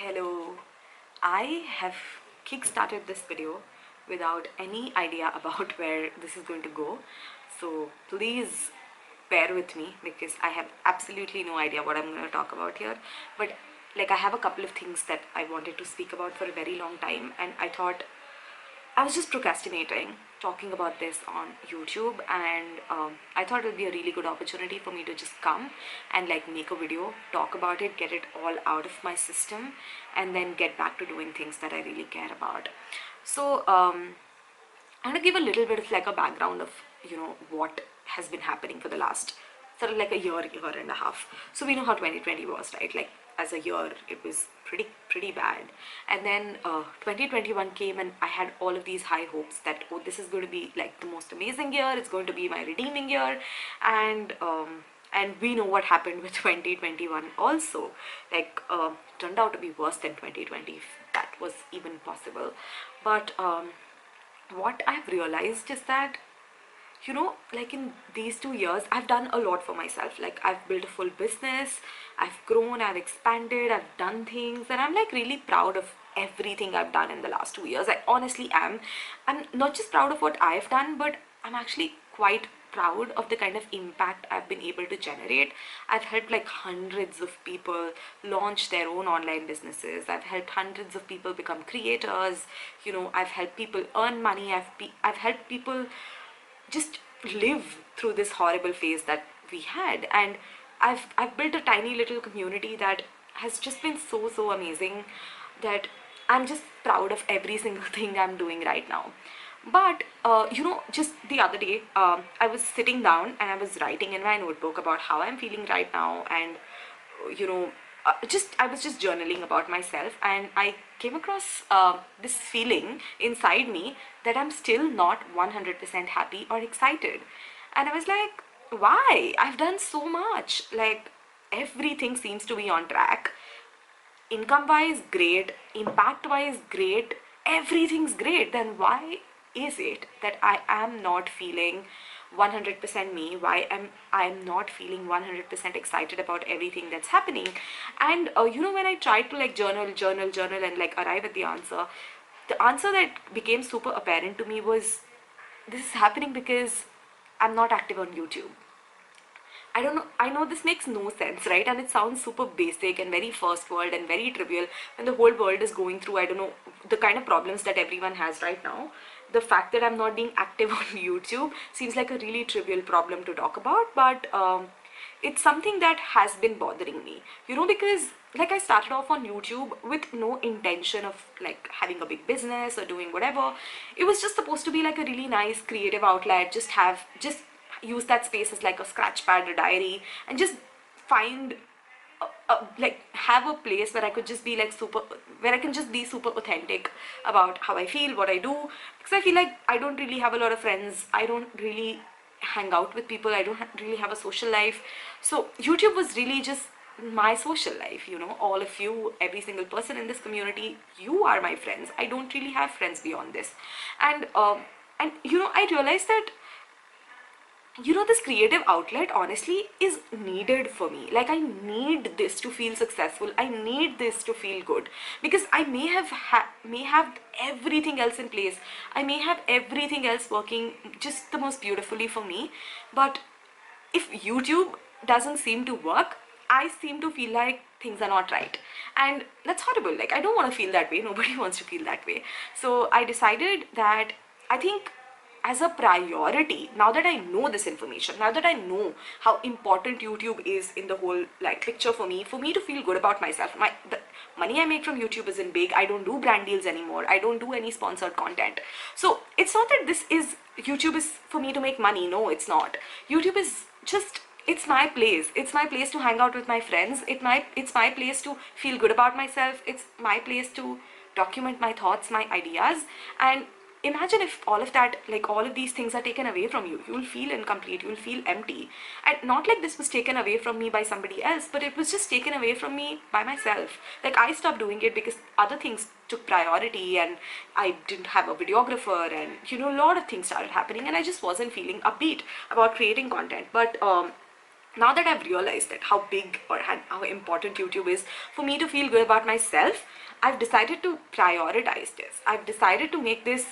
Hello, I have kickstarted this video without any idea about where this is going to go. So please bear with me because I have absolutely no idea what I'm going to talk about here. But like I have a couple of things that I wanted to speak about for a very long time, and I thought I was just procrastinating talking about this on YouTube, and I thought it would be a really good opportunity for me to just come and like make a video, talk about it, get it all out of my system, and then get back to doing things that I really care about. So I'm gonna give a little bit of like a background of what has been happening for the last sort of like a year and a half. So we know how 2020 was, right? Like as a year it was pretty bad, and then 2021 came and I had all of these high hopes that, oh, this is going to be like the most amazing year, it's going to be my redeeming year. And we know what happened with 2021 also. Like turned out to be worse than 2020, if that was even possible. But what I've realized is that, like in these 2 years, I've done a lot for myself. Like I've built a full business, I've grown, I've expanded, I've done things, and I'm like really proud of everything I've done in the last 2 years. I honestly am. I'm not just proud of what I've done, but I'm actually quite proud of the kind of impact I've been able to generate. I've helped like hundreds of people launch their own online businesses. I've helped hundreds of people become creators. I've helped people earn money. I've helped people just live through this horrible phase that we had, and I've built a tiny little community that has just been so amazing, that I'm just proud of every single thing I'm doing right now. But just the other day, I was sitting down and I was writing in my notebook about how I'm feeling right now, and you know just I was just journaling about myself, and I came across this feeling inside me that I'm still not 100% happy or excited. And I was like, why? I've done so much. Like everything seems to be on track. Income wise great, impact wise great, everything's great. Then why is it that I am not feeling 100% me? Why am I'm not feeling 100% excited about everything that's happening? And when I tried to like journal and like arrive at the answer that became super apparent to me was, this is happening because I'm not active on YouTube. I don't know, I know this makes no sense, right? And it sounds super basic and very first world and very trivial when the whole world is going through, I don't know, the kind of problems that everyone has right now. The fact that I'm not being active on YouTube seems like a really trivial problem to talk about, but it's something that has been bothering me, because like I started off on YouTube with no intention of like having a big business or doing whatever. It was just supposed to be like a really nice creative outlet, just use that space as like a scratch pad, a diary, and just find like have a place where I could just be like where I can just be super authentic about how I feel, what I do. Because I feel like I don't really have a lot of friends, I don't really hang out with people, I don't really have a social life. So YouTube was really just my social life. All of you, every single person in this community, you are my friends. I don't really have friends beyond this. And I realized that this creative outlet honestly is needed for me. Like I need this to feel successful, I need this to feel good, because I may have everything else in place, I may have everything else working just the most beautifully for me, but if YouTube doesn't seem to work, I seem to feel like things are not right. And that's horrible. Like I don't want to feel that way, nobody wants to feel that way. So I decided that, I think, as a priority, now that I know this information, now that I know how important YouTube is in the whole like picture for me to feel good about myself. The money I make from YouTube isn't big, I don't do brand deals anymore, I don't do any sponsored content. So it's not that YouTube is for me to make money. No, it's not. YouTube is just, it's my place. It's my place to hang out with my friends. It's my place to feel good about myself. It's my place to document my thoughts, my ideas. And imagine if all of that, like all of these things are taken away from you. You will feel incomplete, you will feel empty. And not like this was taken away from me by somebody else, but it was just taken away from me by myself. Like I stopped doing it because other things took priority, and I didn't have a videographer, and a lot of things started happening, and I just wasn't feeling upbeat about creating content. But now that I've realized that how big or how important YouTube is for me to feel good about myself, I've decided to prioritize this. I've decided to make this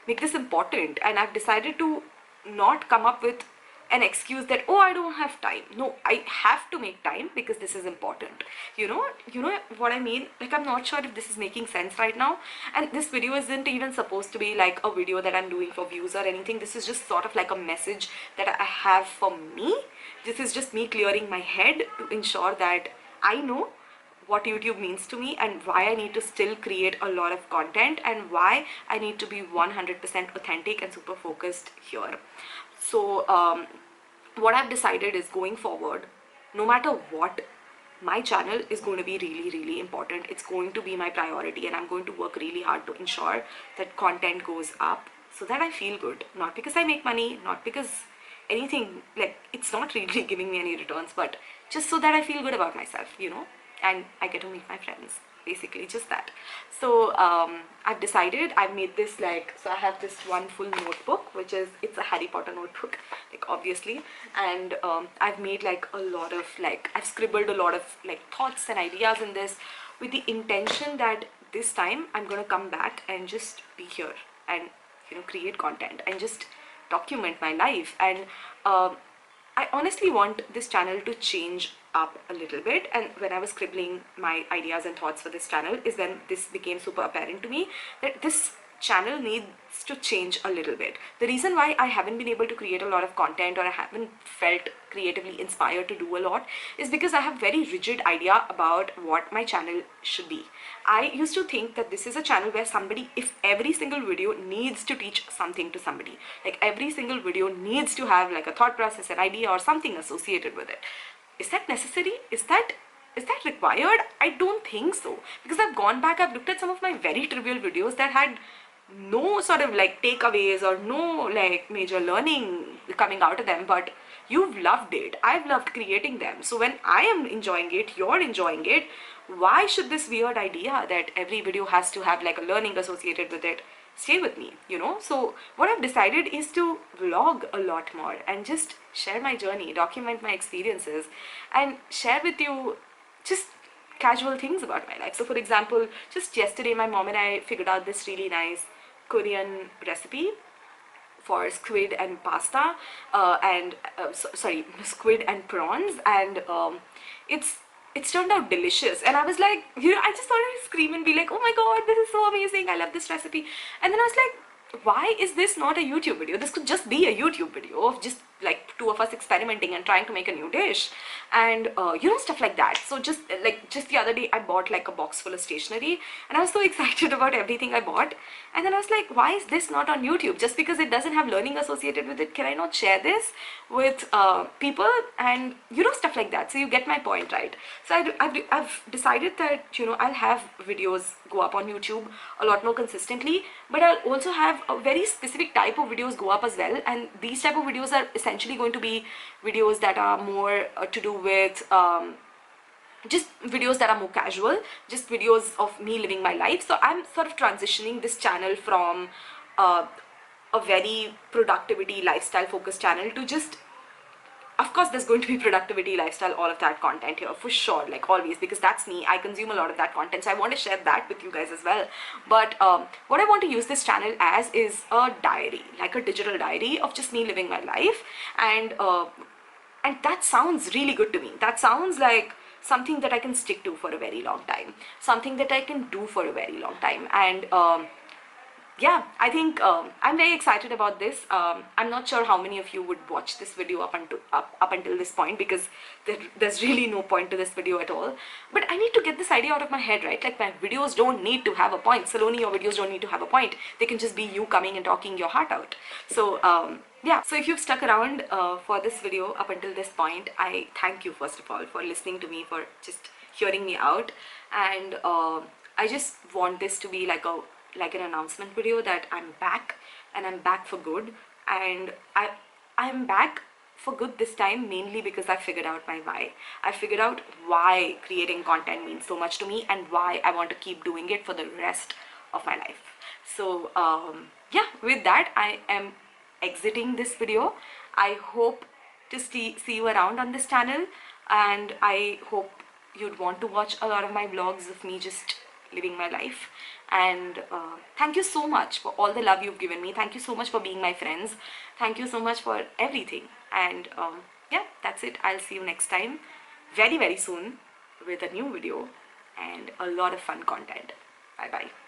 important, and I've decided to not come up with an excuse that, oh, I don't have time. No, I have to make time because this is important. You know what I mean? Like, I'm not sure if this is making sense right now. And this video isn't even supposed to be like a video that I'm doing for views or anything. This is just sort of like a message that I have for me. This is just me clearing my head to ensure that I know what YouTube means to me and why I need to still create a lot of content and why I need to be 100% authentic and super focused here. So what I've decided is, going forward, no matter what, my channel is going to be really, really important. It's going to be my priority, and I'm going to work really hard to ensure that content goes up so that I feel good. Not because I make money, not because anything, like, it's not really giving me any returns, but just so that I feel good about myself, and I get to meet my friends. Basically just that. So I've decided, I've made this, like, so I have this one full notebook, which is, it's a Harry Potter notebook, like, obviously, and I've made like a lot of, like, I've scribbled a lot of like thoughts and ideas in this, with the intention that this time I'm gonna come back and just be here and create content and just document my life. And I honestly want this channel to change up a little bit, and when I was scribbling my ideas and thoughts for this channel is when this became super apparent to me that this channel needs to change a little bit. The reason why I haven't been able to create a lot of content, or I haven't felt creatively inspired to do a lot, is because I have very rigid idea about what my channel should be. I used to think that this is a channel where if every single video needs to teach something to somebody, like every single video needs to have like a thought process, an idea, or something associated with it. Is that necessary? Is that required? I don't think so, because I've gone back, I've looked at some of my very trivial videos that had no sort of like takeaways or no like major learning coming out of them, but you've loved it. I've loved creating them. So when I am enjoying it, you're enjoying it, why should this weird idea that every video has to have like a learning associated with it stay with me? So what I've decided is to vlog a lot more and just share my journey, document my experiences, and share with you just casual things about my life. So for example, just yesterday my mom and I figured out this really nice Korean recipe for squid and pasta, squid and prawns, and it's turned out delicious. And I was like, I just wanted to scream and be like, oh my god, this is so amazing, I love this recipe. And then I was like, why is this not a YouTube video? This could just be a YouTube video of just like two of us experimenting and trying to make a new dish, and stuff like that. So just the other day I bought like a box full of stationery, and I was so excited about everything I bought, and then I was like, why is this not on YouTube? Just because it doesn't have learning associated with it, can I not share this with people? And stuff like that. So you get my point, right? So I've decided that I'll have videos go up on YouTube a lot more consistently, but I'll also have a very specific type of videos go up as well. And these type of videos are essentially going to be videos that are more to do with just videos that are more casual, just videos of me living my life. So I'm sort of transitioning this channel from a very productivity lifestyle focused channel to just, of course there's going to be productivity, lifestyle, all of that content here for sure, like always, because that's me. I consume a lot of that content, so I want to share that with you guys as well. But what I want to use this channel as is a diary, like a digital diary of just me living my life. And that sounds really good to me. That sounds like something that I can stick to for a very long time, something that I can do for a very long time. And yeah, I think I'm very excited about this. I'm not sure how many of you would watch this video up until this point, because there's really no point to this video at all. But I need to get this idea out of my head, right? Like, my videos don't need to have a point. Saloni, your videos don't need to have a point. They can just be you coming and talking your heart out. So yeah, so if you've stuck around for this video up until this point, I thank you first of all for listening to me, for just hearing me out. And I just want this to be like an announcement video that I'm back, and I'm back for good. And I'm back for good this time, mainly because I figured out my why. I figured out why creating content means so much to me, and why I want to keep doing it for the rest of my life. So yeah, with that I am exiting this video. I hope to see you around on this channel, and I hope you'd want to watch a lot of my vlogs of me just living my life. And thank you so much for all the love you've given me. Thank you so much for being my friends. Thank you so much for everything. And yeah, that's it. I'll see you next time very soon with a new video and a lot of fun content. Bye bye.